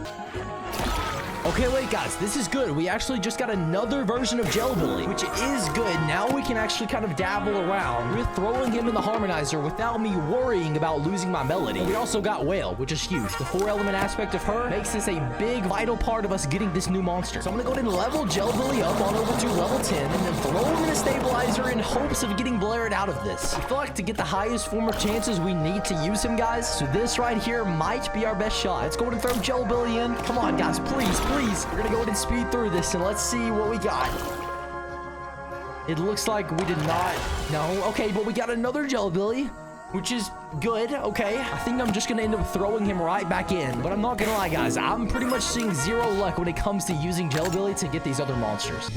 Okay, wait, guys, this is good. We actually just got another version of Jelbilly, which is good. Now we can actually kind of dabble around with throwing him in the Harmonizer without me worrying about losing my melody. We also got Whale, which is huge. The 4-element aspect of her makes this a big, vital part of us getting this new monster. So I'm gonna go ahead and level Jelbilly up on over to level 10 and then throw him in a stabilizer in hopes of getting Blairit out of this. I feel like to get the highest form of chances, we need to use him, guys. So this right here might be our best shot. Let's go ahead and throw Jelbilly in. Come on, guys, please. We're gonna go ahead and speed through this and let's see what we got. It looks like we did not. No, okay, but we got another Jelbilly, which is good. Okay, I think I'm just gonna end up throwing him right back in. But I'm not gonna lie, guys, I'm pretty much seeing 0 luck when it comes to using Jelbilly to get these other monsters.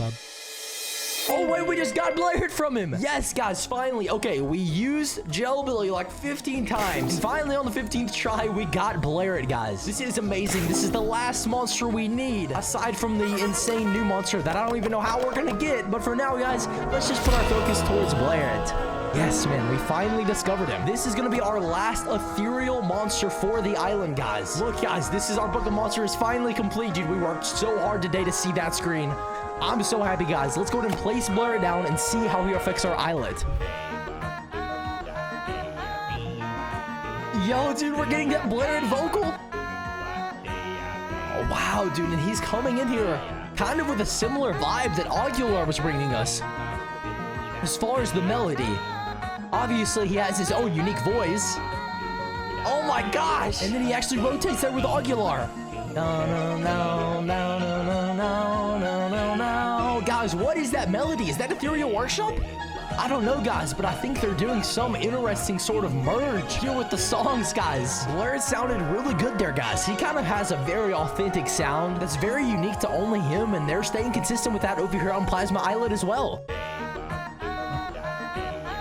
Oh, wait, we just got Blairit from him. Yes, guys, finally. Okay, we used Jelbilly like 15 times. And finally, on the 15th try, we got Blairit, guys. This is amazing. This is the last monster we need, aside from the insane new monster that I don't even know how we're gonna get. But for now, guys, let's just put our focus towards Blairit. Yes, man, we finally discovered him. This is gonna be our last ethereal monster for the island, guys. Look, guys, this is our book of monsters finally complete, dude. We worked so hard today to see that screen. I'm so happy, guys. Let's go ahead and place Blairit down and see how he affects our islet. Yo, dude, we're getting that Blairit vocal. Oh, wow, dude, and he's coming in here kind of with a similar vibe that Aguilar was bringing us. As far as the melody, obviously he has his own unique voice. Oh my gosh! And then he actually rotates that with Aguilar. No, no, no, no, no, no, no, no, no, no. Guys, what is that melody? Is that Ethereal Workshop? I don't know, guys, but I think they're doing some interesting sort of merge here with the songs, guys. Blairit sounded really good there, guys. He kind of has a very authentic sound that's very unique to only him, and they're staying consistent with that over here on Plasma Islet as well.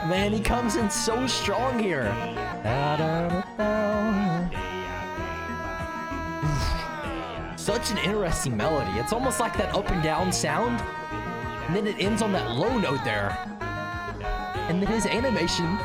Man, he comes in so strong here. Such an interesting melody. It's almost like that up and down sound, and then it ends on that low note there. And then his animation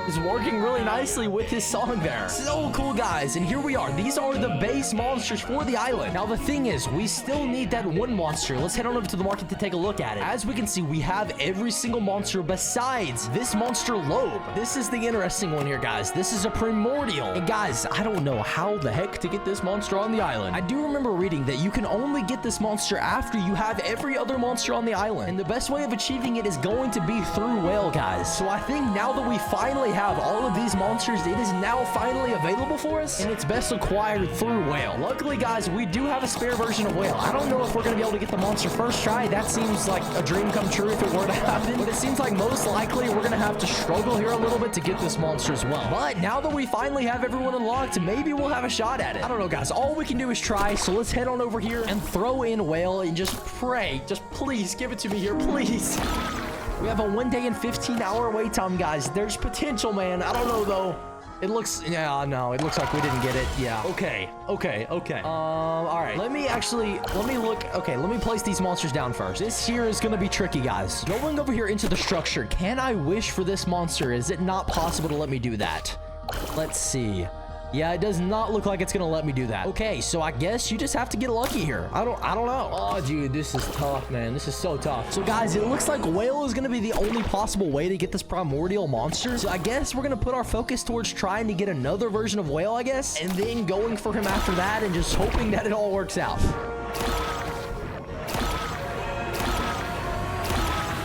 is working really nicely with his song there. So cool, guys. And here we are. These are the base monsters for the island. Now, the thing is, we still need that one monster. Let's head on over to the market to take a look at it. As we can see, we have every single monster besides this monster lowb. This is the interesting one here, guys. This is a primordial. And guys, I don't know how the heck to get this monster on the island. I do remember reading that you can only get this monster after you have every other monster on the island. And the best way of achieving it is going to be through Whale, guys. So I think now that we finally have all of these monsters, it is now finally available for us, and it's best acquired through Whale. Luckily, guys, we do have a spare version of Whale. I don't know if we're going to be able to get the monster first try. That seems like a dream come true if it were to happen, but it seems like most likely we're going to have to struggle here a little bit to get this monster as well. But now that we finally have everyone unlocked, maybe we'll have a shot at it. I don't know, guys. All we can do is try, so let's head on over here and throw in Whale and just pray. Just please give it to me here, please. We have a 1 day and 15-hour wait time, guys. There's potential, man. I don't know, though. It looks, yeah, no, it looks like we didn't get it. Yeah. Okay. All right. Let me look. Okay, let me place these monsters down first. This here is going to be tricky, guys. Going over here into the structure. Can I wish for this monster? Is it not possible to let me do that? Let's see. Yeah, it does not look like it's gonna let me do that. Okay, so I guess you just have to get lucky here. I don't know. Oh, dude, this is tough, man. This is so tough. So, guys, it looks like whale is gonna be the only possible way to get this primordial monster. So, I guess we're gonna put our focus towards trying to get another version of whale, I guess, and then going for him after that and just hoping that it all works out.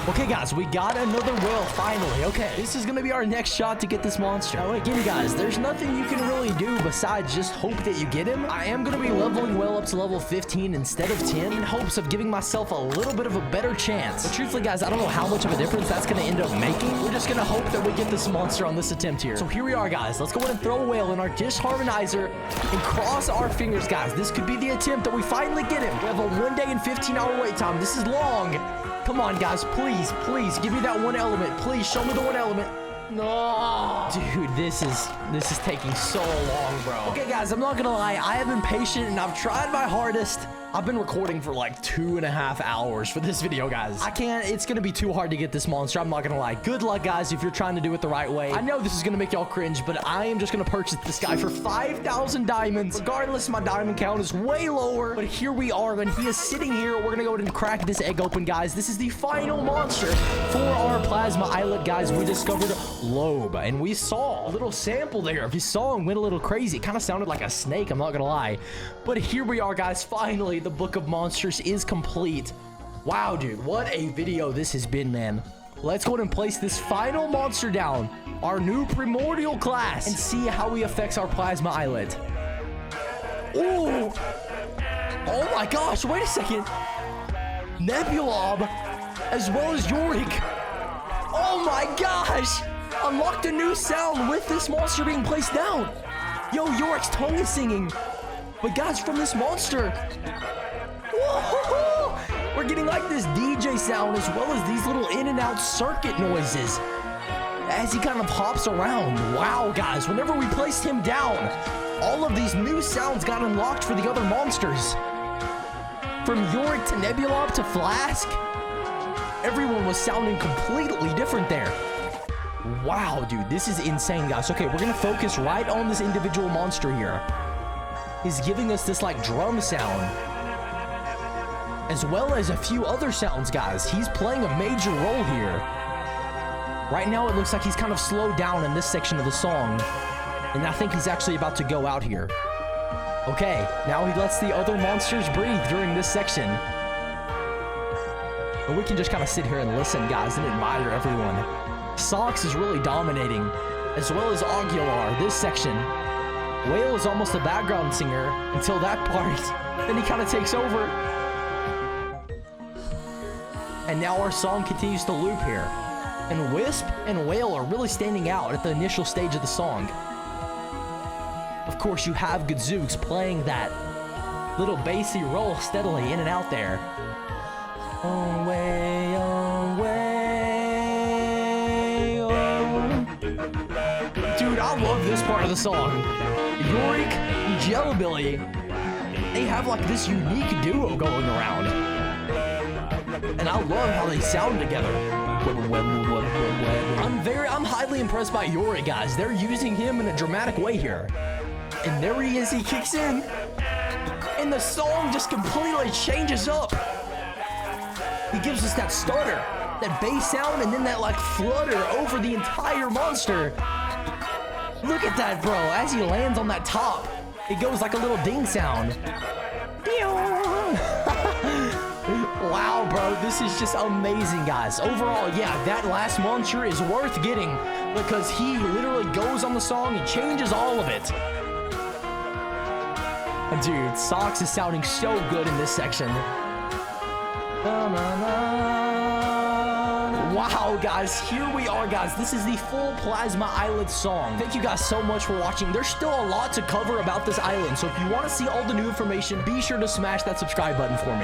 Okay, guys, we got another whale finally. Okay, this is gonna be our next shot to get this monster. Now, again, guys, there's nothing you can really do besides just hope that you get him. I am gonna be leveling whale up to level 15 instead of 10 in hopes of giving myself a little bit of a better chance. But truthfully, guys, I don't know how much of a difference that's gonna end up making. We're just gonna hope that we get this monster on this attempt here. So here we are, guys. Let's go ahead and throw a whale in our dish harmonizer and cross our fingers, guys. This could be the attempt that we finally get him. We have a 1 day and 15-hour wait time. This is long. Come on, guys, please give me that one element. Please show me the one element. No, dude, this is taking so long, bro. Okay, guys, I'm not gonna lie, I have been patient and I've tried my hardest. I've been recording for like 2.5 hours for this video, guys. It's gonna be too hard to get this monster. I'm not gonna lie. Good luck, guys, if you're trying to do it the right way. I know this is gonna make y'all cringe, but I am just gonna purchase this guy for 5,000 diamonds. Regardless, my diamond count is way lower, but here we are, and he is sitting here. We're gonna go ahead and crack this egg open, guys. This is the final monster for our plasma islet, guys. We discovered lowb, and we saw a little sample there. If you saw him, went a little crazy. It kind of sounded like a snake, I'm not gonna lie. But here we are, guys. Finally, the book of monsters is complete. Wow, dude, what a video this has been, man. Let's go ahead and place this final monster down, our new primordial class, and see how he affects our plasma islet. Ooh. Oh my gosh, wait a second. Nebulob, as well as Yorick. Oh my gosh. Unlocked a new sound with this monster being placed down. Yo, Yorick's tongue is singing. But guys, from this monster, whoa, we're getting like this DJ sound as well as these little in and out circuit noises as he kind of hops around. Wow, guys, whenever we placed him down, all of these new sounds got unlocked for the other monsters. From Yorick to Nebulob to Flask, everyone was sounding completely different there. Wow, dude, this is insane, guys. Okay, we're gonna focus right on this individual monster here. He's giving us this like drum sound, as well as a few other sounds, guys. He's playing a major role here. Right now, it looks like he's kind of slowed down in this section of the song, and I think he's actually about to go out here. Okay, now he lets the other monsters breathe during this section. And we can just kind of sit here and listen, guys, and admire everyone. Sox is really dominating, as well as Aguilar, this section. Whale is almost a background singer until that part. Then he kind of takes over. And now our song continues to loop here. And Wisp and Whale are really standing out at the initial stage of the song. Of course, you have Gadzooks playing that little bassy roll steadily in and out there. Away, away, oh. Dude, I love this part of the song. Yorick and Jellybilly, they have like this unique duo going around. And I love how they sound together. I'm highly impressed by Yorick, guys. They're using him in a dramatic way here. And there he is, he kicks in. And the song just completely changes up. He gives us that stutter, that bass sound, and then that like flutter over the entire monster. Look at that, bro. As he lands on that top, it goes like a little ding sound. Wow, bro, this is just amazing, guys. Overall, yeah, that last monster is worth getting because he literally goes on the song and changes all of it. And dude, Sox is sounding so good in this section. Wow, guys, here we are, guys. This is the full Plasma Islet song. Thank you guys so much for watching. There's still a lot to cover about this island, so if you want to see all the new information, be sure to smash that subscribe button for me.